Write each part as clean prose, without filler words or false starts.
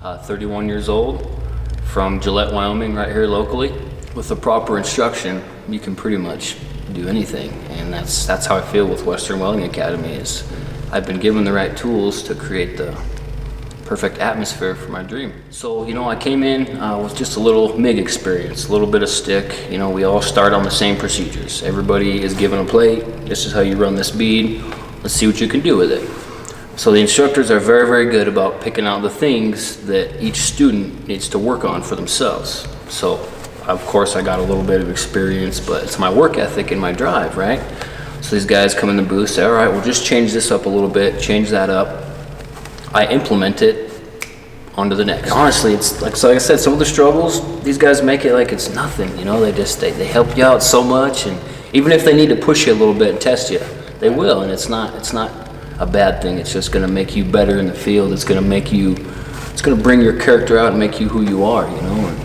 31 years old, from Gillette, Wyoming, right here locally. With the proper instruction, you can pretty much do anything, and that's how I feel with Western Welding Academy. Is I've been given the right tools to create the perfect atmosphere for my dream. So, you know, I came in with just a little MIG experience, a little bit of stick. You know, we all start on the same procedures. Everybody is given a plate. This is how you run this bead. Let's see what you can do with it. So the instructors are very, very good about picking out the things that each student needs to work on for themselves. So, of course, I got a little bit of experience, but it's my work ethic and my drive, right? So these guys come in the booth, say, all right, we'll just change this up a little bit, change that up. I implement it onto the next. Honestly, it's like I said, some of the struggles, these guys make it like it's nothing, you know, they help you out so much, and even if they need to push you a little bit and test you, they will, and it's not a bad thing. It's just gonna make you better in the field. It's gonna bring your character out and make you who you are, you know, and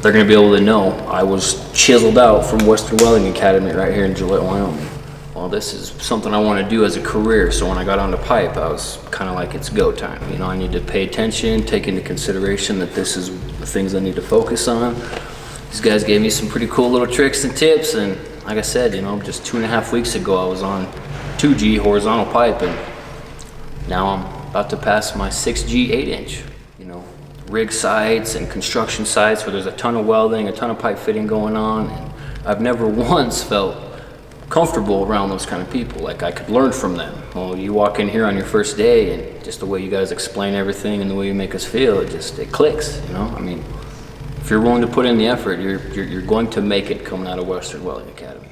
they're gonna be able to know I was chiseled out from Western Welding Academy right here in Gillette, Wyoming. Well, this is something I want to do as a career, so when I got onto pipe, I was kind of like, it's go time. You know, I need to pay attention, take into consideration that this is the things I need to focus on. These guys gave me some pretty cool little tricks and tips, and like I said, you know, just 2.5 weeks ago, I was on 2G horizontal pipe, and now I'm about to pass my 6G 8-inch. You know, rig sites and construction sites where there's a ton of welding, a ton of pipe fitting going on, and I've never once felt comfortable around those kind of people. Like, I could learn from them. Well, you walk in here on your first day, and just the way you guys explain everything and the way you make us feel, it clicks, you know? I mean, if you're willing to put in the effort, you're going to make it coming out of Western Welding Academy.